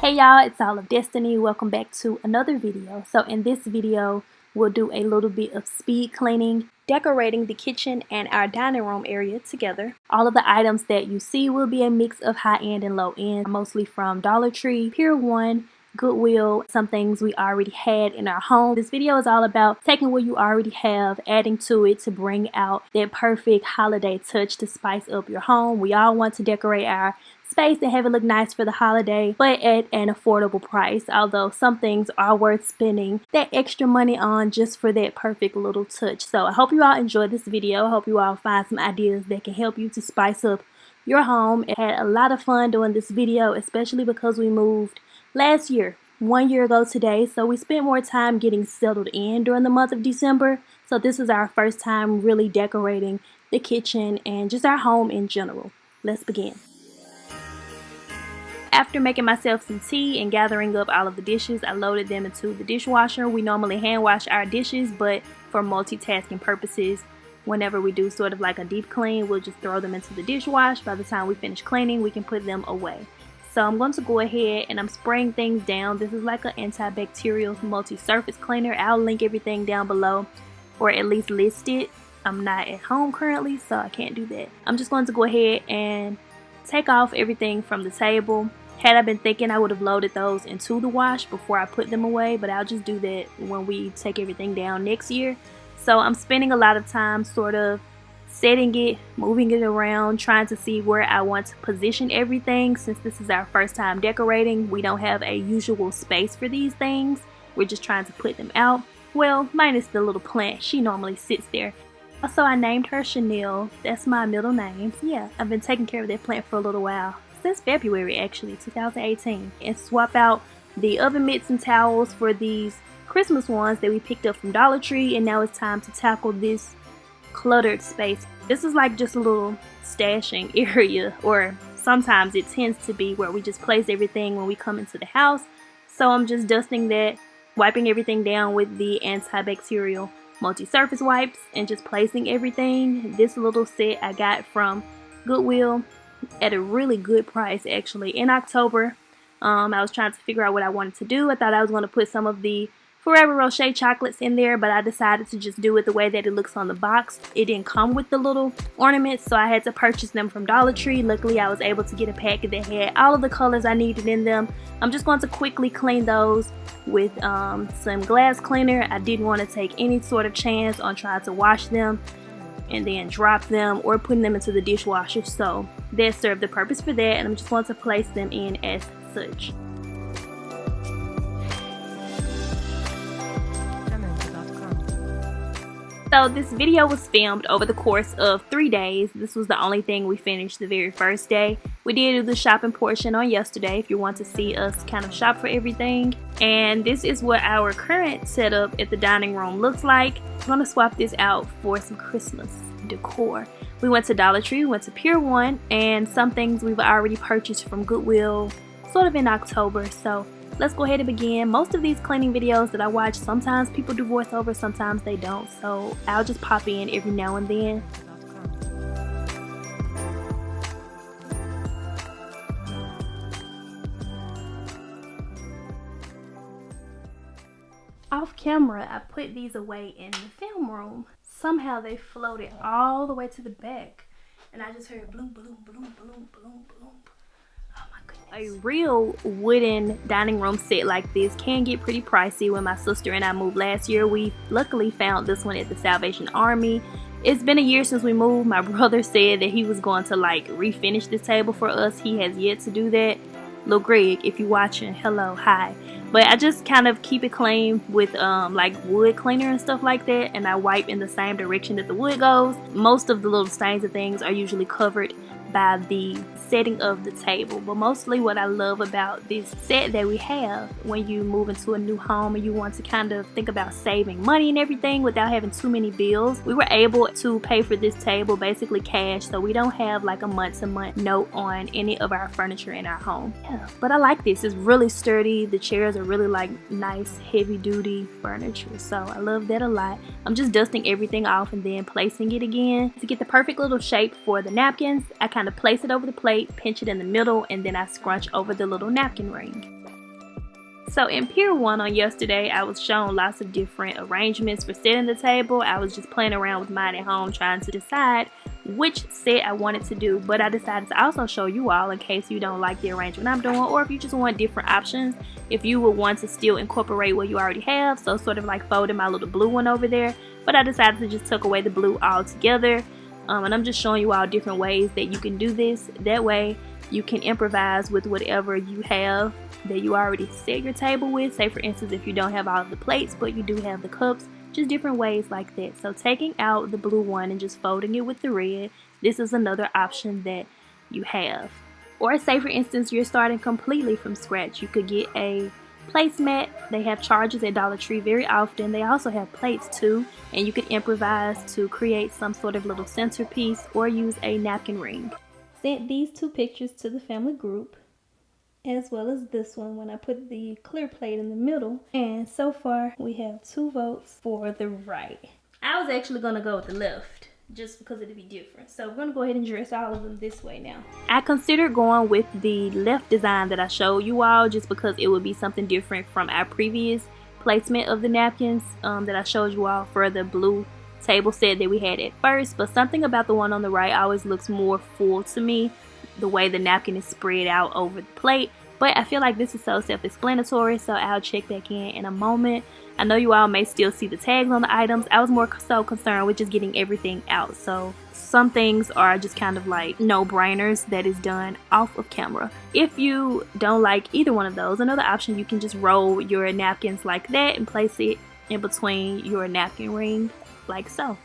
Hey y'all, it's All of Destiny. Welcome back to another video. So in this video, we'll do a little bit of speed cleaning, decorating the kitchen and our dining room area together. All of the items that you see will be a mix of high-end and low-end, mostly from Dollar Tree, Pier 1, Goodwill, some things we already had in our home. This video is all about taking what you already have, adding to it to bring out that perfect holiday touch to spice up your home. We all want to decorate our space and have it look nice for the holiday, but at an affordable price, although some things are worth spending that extra money on just for that perfect little touch. So I hope you all enjoyed this video. I hope you all find some ideas that can help you to spice up your home. I had a lot of fun doing this video, especially because we moved last year, 1 year ago today, so we spent more time getting settled in during the month of December. So this is our first time really decorating the kitchen and just our home in general. Let's begin. After making myself some tea and gathering up all of the dishes, I loaded them into the dishwasher. We normally hand wash our dishes, but for multitasking purposes, whenever we do sort of like a deep clean, we'll just throw them into the dishwash. By the time we finish cleaning, we can put them away. So I'm going to go ahead and I'm spraying things down. This is like an antibacterial multi-surface cleaner. I'll link everything down below, or at least list it. I'm not at home currently, so I can't do that. I'm just going to go ahead and take off everything from the table. Had I been thinking, I would have loaded those into the wash before I put them away, but I'll just do that when we take everything down next year. So I'm spending a lot of time sort of setting it, moving it around, trying to see where I want to position everything. Since this is our first time decorating, we don't have a usual space for these things. We're just trying to put them out. Well, minus the little plant. She normally sits there. Also, I named her Chanel. That's my middle name. Yeah, I've been taking care of that plant for a little while. Since February actually, 2018. And swap out the oven mitts and towels for these Christmas ones that we picked up from Dollar Tree. And now it's time to tackle this cluttered space. This is like just a little stashing area, or sometimes it tends to be where we just place everything when we come into the house. So I'm just dusting that, wiping everything down with the antibacterial multi-surface wipes and just placing everything. This little set I got from Goodwill at a really good price actually in October. I was trying to figure out what I wanted to do. I thought I was going to put some of the Forever Rocher chocolates in there, but I decided to just do it the way that it looks on the box. It didn't come with the little ornaments, so I had to purchase them from Dollar Tree. Luckily, I was able to get a packet that had all of the colors I needed in them. I'm just going to quickly clean those with some glass cleaner. I didn't want to take any sort of chance on trying to wash them and then drop them or putting them into the dishwasher, so that served the purpose for that, and I'm just going to place them in as such. So this video was filmed over the course of 3 days. This was the only thing we finished the very first day. We did do the shopping portion on yesterday if you want to see us kind of shop for everything. And this is what our current setup at the dining room looks like. I'm going to swap this out for some Christmas decor. We went to Dollar Tree, we went to Pier 1, and some things we've already purchased from Goodwill sort of in October. So let's go ahead and begin. Most of these cleaning videos that I watch, sometimes people do voiceover, sometimes they don't. So I'll just pop in every now and then. Off camera, I put these away in the film room. Somehow they floated all the way to the back. And I just heard bloom, bloom, bloom, bloom, bloom, bloom. Oh my goodness. A real wooden dining room set like this can get pretty pricey. When my sister and I moved last year, we luckily found this one at the Salvation Army. It's been a year since we moved. My brother said that he was going to like refinish this table for us. He has yet to do that. Lil Greg, if you're watching, hello, hi. But I just kind of keep it clean with like wood cleaner and stuff like that, and I wipe in the same direction that the wood goes. Most of the little stains and things are usually covered by the setting of the table, but mostly what I love about this set that we have, when you move into a new home and you want to kind of think about saving money and everything without having too many bills, we were able to pay for this table basically cash, so we don't have like a month-to-month note on any of our furniture in our home. Yeah, but I like this. It's really sturdy. The chairs are really like nice heavy-duty furniture, so I love that a lot. I'm just dusting everything off and then placing it again to get the perfect little shape for the napkins. I kind of place it over the plate, pinch it in the middle, and then I scrunch over the little napkin ring. So in Pier 1 on yesterday, I was shown lots of different arrangements for setting the table. I was just playing around with mine at home trying to decide which set I wanted to do, but I decided to also show you all in case you don't like the arrangement I'm doing, or if you just want different options, if you would want to still incorporate what you already have. So sort of like folding my little blue one over there, but I decided to just tuck away the blue altogether. And I'm just showing you all different ways that you can do this. That way you can improvise with whatever you have that you already set your table with. Say for instance, if you don't have all of the plates but you do have the cups, just different ways like that. So taking out the blue one and just folding it with the red, this is another option that you have. Or say for instance, you're starting completely from scratch. You could get a placemat. They have charges at Dollar Tree very often. They also have plates too, and you could improvise to create some sort of little centerpiece or use a napkin ring. Sent these two pictures to the family group, as well as this one when I put the clear plate in the middle, and so far we have 2 votes for the right. I was actually gonna go with the left just because it'd be different, so we're gonna go ahead and dress all of them this way now. I considered going with the left design that I showed you all just because it would be something different from our previous placement of the napkins that I showed you all for the blue table set that we had at first, but something about the one on the right always looks more full to me, the way the napkin is spread out over the plate. But I feel like this is so self-explanatory, so I'll check back in a moment. I know you all may still see the tags on the items. I was more so concerned with just getting everything out, so some things are just kind of like no-brainers that is done off of camera. If you don't like either one of those, another option, you can just roll your napkins like that and place it in between your napkin ring like so.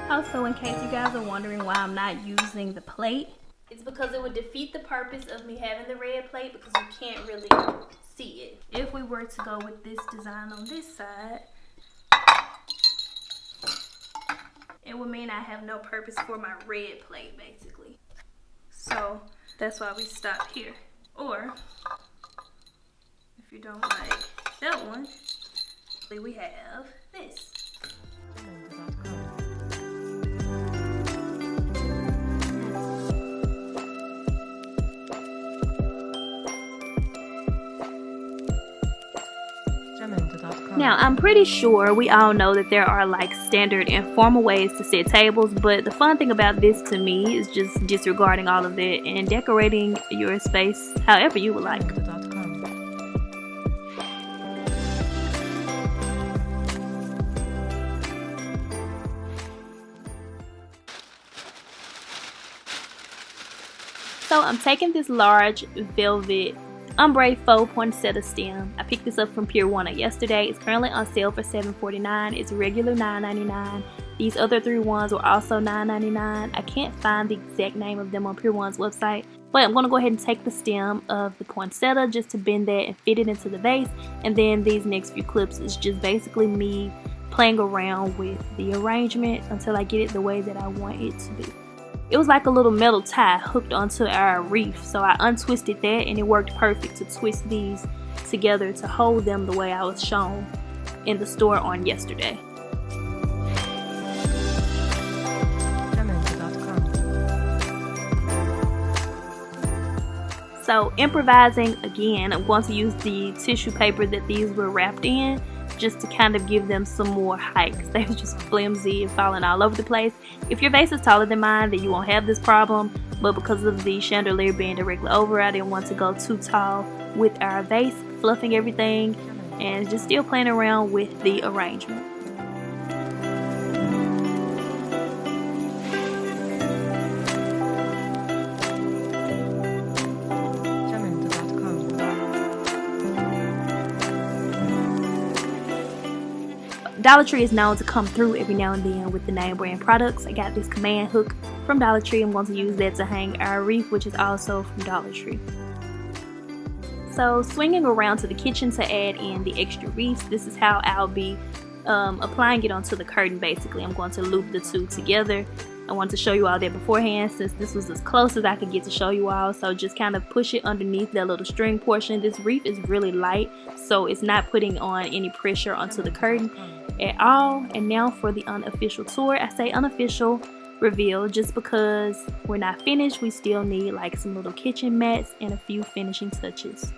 Also, in case you guys are wondering why I'm not using the plate, it's because it would defeat the purpose of me having the red plate because you can't really see it. If we were to go with this design on this side, it would mean I have no purpose for my red plate basically. So that's why we stop here. Or if you don't like that one, we have this. Now, I'm pretty sure we all know that there are like standard and formal ways to set tables, but the fun thing about this to me is just disregarding all of that and decorating your space however you would like. So I'm taking this large velvet Ombre Faux Poinsetta stem. I picked this up from Pier 1 yesterday. It's currently on sale for $7.49. It's regular $9.99. These other 3 ones were also $9.99. I can't find the exact name of them on Pier 1's website, but I'm going to go ahead and take the stem of the poinsettia just to bend that and fit it into the vase, and then these next few clips is just basically me playing around with the arrangement until I get it the way that I want it to be. It was like a little metal tie hooked onto our wreath, so I untwisted that and it worked perfect to twist these together to hold them the way I was shown in the store on yesterday. So improvising again, I'm going to use the tissue paper that these were wrapped in just to kind of give them some more height because they were just flimsy and falling all over the place. If your vase is taller than mine, then you won't have this problem, but because of the chandelier being directly over, I didn't want to go too tall with our vase, fluffing everything and just still playing around with the arrangement. Dollar Tree is known to come through every now and then with the name brand products. I got this command hook from Dollar Tree. I'm going to use that to hang our wreath, which is also from Dollar Tree. So swinging around to the kitchen to add in the extra wreaths, this is how I'll be applying it onto the curtain basically. I'm going to loop the two together. I wanted to show you all that beforehand since this was as close as I could get to show you all. So just kind of push it underneath that little string portion. This wreath is really light, so it's not putting on any pressure onto the curtain. at all. And now for the unofficial tour. I say unofficial reveal just because we're not finished. We still need like some little kitchen mats and a few finishing touches.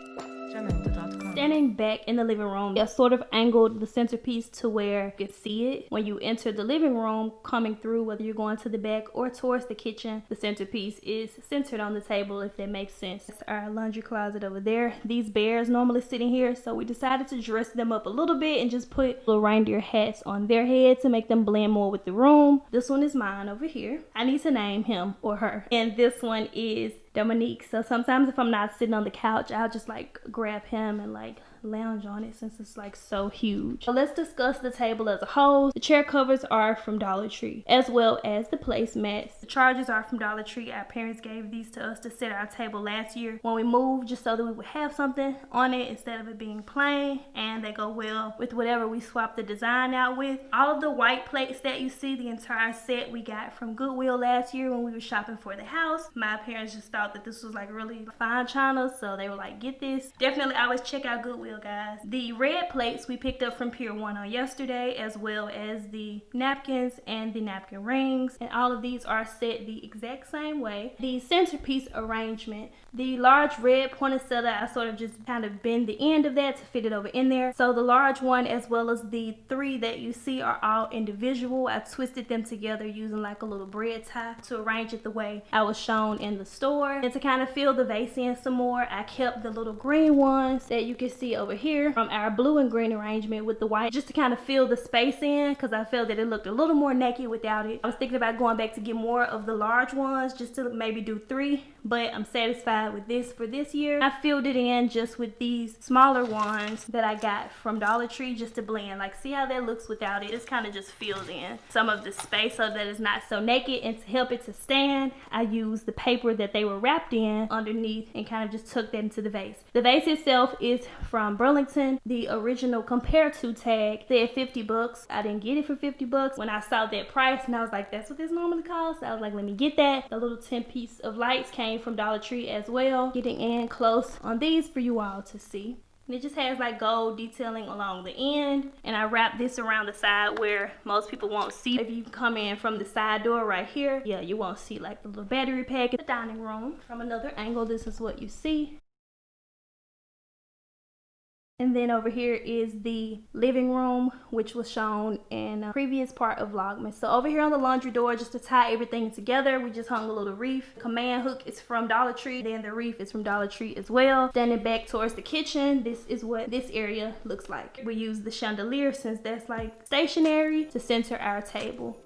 Standing back in the living room, I sort of angled the centerpiece to where you could see it when you enter the living room coming through, whether you're going to the back or towards the kitchen. The centerpiece is centered on the table, if that makes sense. That's our laundry closet over there. These bears normally sit in here, so we decided to dress them up a little bit and just put little reindeer hats on their head to make them blend more with the room. This one is mine over here. I need to name him or her. And this one is Dominique. So sometimes if I'm not sitting on the couch, I'll just like grab him and like lounge on it since it's like so huge. So let's discuss the table as a whole. The chair covers are from Dollar Tree, as well as the placemats. The chargers are from Dollar Tree. Our parents gave these to us to set our table last year when we moved, just so that we would have something on it instead of it being plain, and they go well with whatever we swap the design out with. All of the white plates that you see, the entire set, we got from Goodwill last year when we were shopping for the house. My parents just thought that this was like really fine china, so they were like, get this. Definitely always check out Goodwill, guys. The red plates we picked up from Pier 1 on yesterday, as well as the napkins and the napkin rings, and all of these are set the exact same way. The centerpiece arrangement, the large red poinsettia, I sort of just kind of bend the end of that to fit it over in there. So the large one, as well as the three that you see, are all individual. I twisted them together using like a little bread tie to arrange it the way I was shown in the store. And to kind of fill the vase in some more, I kept the little green ones that you can see over here from our blue and green arrangement with the white, just to kind of fill the space in, because I felt that it looked a little more naked without it. I was thinking about going back to get more of the large ones, just to maybe do 3, but I'm satisfied with this for this year. I filled it in just with these smaller ones that I got from Dollar Tree, just to blend. Like, see how that looks without it? It's kind of just filled in some of the space so that it's not so naked. And to help it to stand, I used the paper that they were wrapped in underneath and kind of just took that into the vase. The vase itself is from Burlington. The original compare to tag said 50 bucks. I didn't get it for 50 bucks when I saw that price, and I was like, that's what this normally costs. I was like, let me get that. The little 10 piece of lights came from Dollar Tree as well. Getting in close on these for you all to see. And it just has like gold detailing along the end, and I wrapped this around the side where most people won't see. If you come in from the side door right here, yeah, you won't see like the little battery pack. The dining room, from another angle, this is what you see. And then over here is the living room, which was shown in a previous part of Vlogmas. So over here on the laundry door, just to tie everything together, we just hung a little wreath. Command hook is from Dollar Tree, then the wreath is from Dollar Tree as well. Standing back towards the kitchen, this is what this area looks like. We use the chandelier, since that's like stationary, to center our table.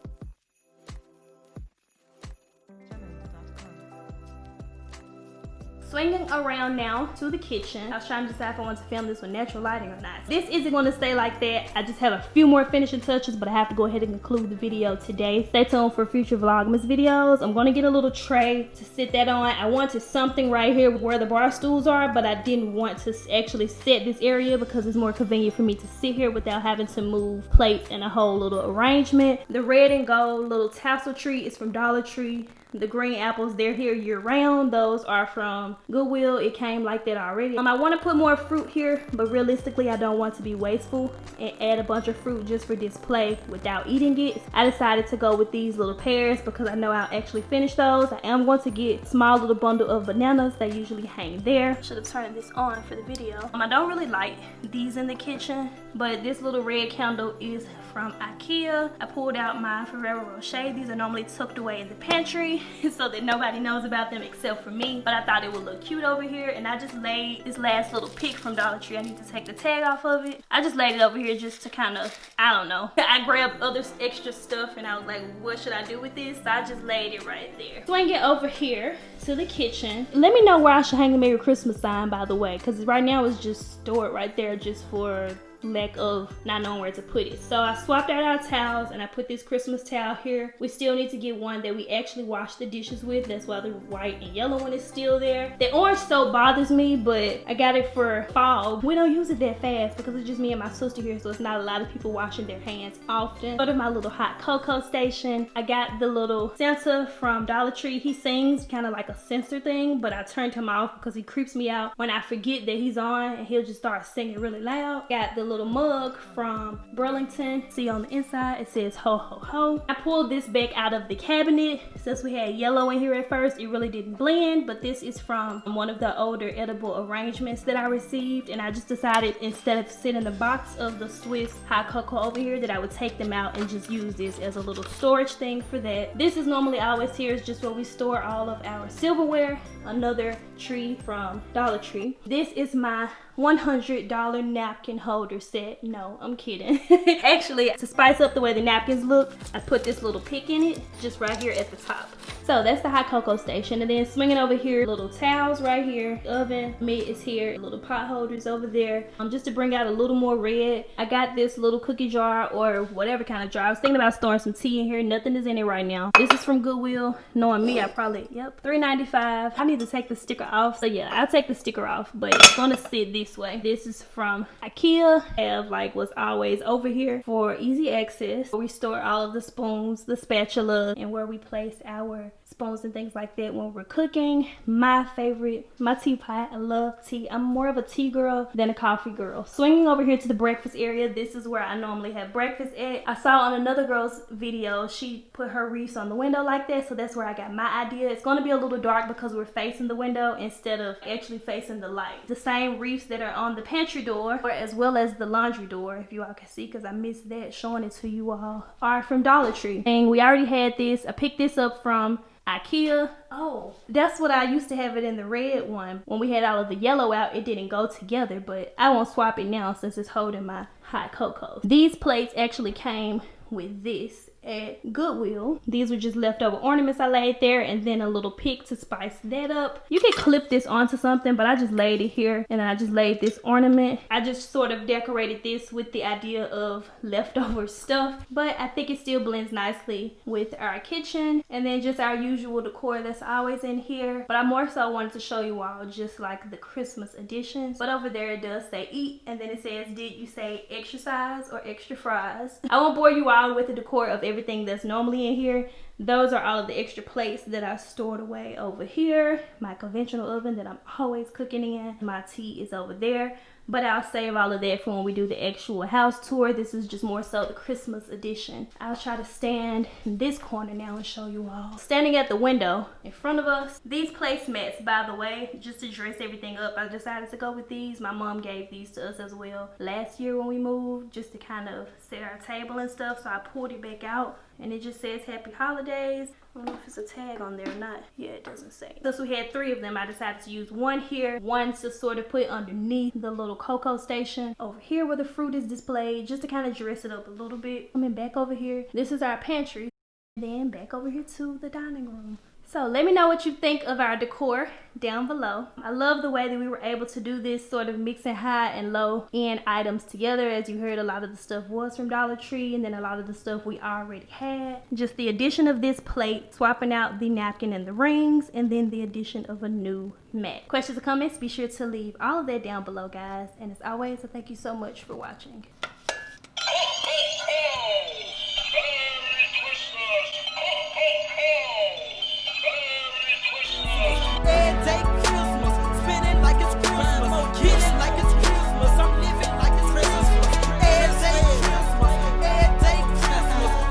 Swinging around now to the kitchen. I was trying to decide if I want to film this with natural lighting or not. This isn't going to stay like that. I just have a few more finishing touches, but I have to go ahead and conclude the video today. Stay tuned for future Vlogmas videos. I'm going to get a little tray to sit that on. I wanted something right here where the bar stools are, but I didn't want to actually set this area because it's more convenient for me to sit here without having to move plates and a whole little arrangement. The red and gold little tassel tree is from Dollar Tree. The green apples, they're here year round. Those are from Goodwill. It came like that already. I want to put more fruit here, but realistically I don't want to be wasteful and add a bunch of fruit just for display without eating it. I decided to go with these little pears because I know I'll actually finish those. I am going to get a small little bundle of bananas. They usually hang there. Should have turned this on for the video. I don't really like these in the kitchen, but this little red candle is from IKEA. I pulled out my Ferrero Rocher. These are normally tucked away in the pantry so that nobody knows about them except for me, but I thought it would look cute over here, and I just laid this last little pick from Dollar Tree. I need to take the tag off of it. I just laid it over here just to kind of, I don't know. I grabbed other extra stuff and I was like, what should I do with this? So I just laid it right there. Swing it over here to the kitchen. Let me know where I should hang the Merry Christmas sign, by the way, because right now it's just stored right there just for lack of not knowing where to put it. So I swapped out our towels and I put this Christmas towel here. We still need to get one that we actually wash the dishes with. That's why the white and yellow one is still there. The orange soap bothers me, but I got it for fall. We don't use it that fast because it's just me and my sister here, so it's not a lot of people washing their hands often. Go to my little hot cocoa station. I got the little Santa from Dollar Tree. He sings kind of like a censor thing, but I turned him off because he creeps me out when I forget that he's on and he'll just start singing really loud. Got the little mug from Burlington. See on the inside, it says ho ho ho. I pulled this back out of the cabinet. Since we had yellow in here at first, it really didn't blend, but this is from one of the older edible arrangements that I received, and I just decided instead of sitting the box of the Swiss hot cocoa over here that I would take them out and just use this as a little storage thing for that. This is normally always here. It's just where we store all of our silverware. Another tree from Dollar Tree. This is my $100 napkin holder set. No, I'm kidding. Actually, to spice up the way the napkins look, I put this little pick in it, just right here at the top. So that's the hot cocoa station. And then swinging over here, little towels right here. Oven mitt is here. Little pot holders over there. Just to bring out a little more red. I got this little cookie jar or whatever kind of jar. I was thinking about storing some tea in here. Nothing is in it right now. This is from Goodwill. Knowing me, I probably, yep, $3.95. I need to take the sticker off. So yeah, I'll take the sticker off, but it's gonna sit this way. This is from IKEA. I have like what's always over here for easy access. We store all of the spoons, the spatula, and where we place our spoons and things like that when we're cooking. My favorite, my teapot. I love tea. I'm more of a tea girl than a coffee girl. Swinging over here to the breakfast area, this is where I normally have breakfast at. I saw on another girl's video, she put her wreaths on the window like that, so that's where I got my idea. It's going to be a little dark because we're facing the window instead of actually facing the light. The same wreaths that are on the pantry door as well as the laundry door, if you all can see, because I missed that showing it to you all, are from Dollar Tree. And we already had this. I picked this up from IKEA. Oh, that's what I used to have it in the red one. When we had all of the yellow out, it didn't go together, but I won't swap it now since it's holding my hot cocoa. These plates actually came with this at Goodwill. These were just leftover ornaments I laid there, and then a little pick to spice that up. You can clip this onto something, but I just laid it here, and then I just laid this ornament. I just sort of decorated this with the idea of leftover stuff, but I think it still blends nicely with our kitchen, and then just our usual decor that's always in here. But I more so wanted to show you all just like the Christmas editions. But over there it does say eat, and then it says, did you say exercise or extra fries? I won't bore you all with the decor of everything that's normally in here. Those are all of the extra plates that I stored away over here. My conventional oven that I'm always cooking in. My tea is over there, but I'll save all of that for when we do the actual house tour. This is just more so the Christmas edition. I'll try to stand in this corner now and show you all. Standing at the window in front of us, these placemats, by the way, just to dress everything up, I decided to go with these. My mom gave these to us as well last year when we moved, just to kind of set our table and stuff. So I pulled it back out, and it just says happy holidays. I don't know if it's a tag on there or not. Yeah, it doesn't say. Since we had 3 of them, I decided to use one here, one to sort of put underneath the little cocoa station over here where the fruit is displayed, just to kind of dress it up a little bit. Coming back over here, this is our pantry. Then back over here to the dining room. So let me know what you think of our decor down below. I love the way that we were able to do this, sort of mixing high and low end items together. As you heard, a lot of the stuff was from Dollar Tree, and then a lot of the stuff we already had. Just the addition of this plate, swapping out the napkin and the rings, and then the addition of a new mat. Questions or comments, be sure to leave all of that down below, guys. And as always, I thank you so much for watching.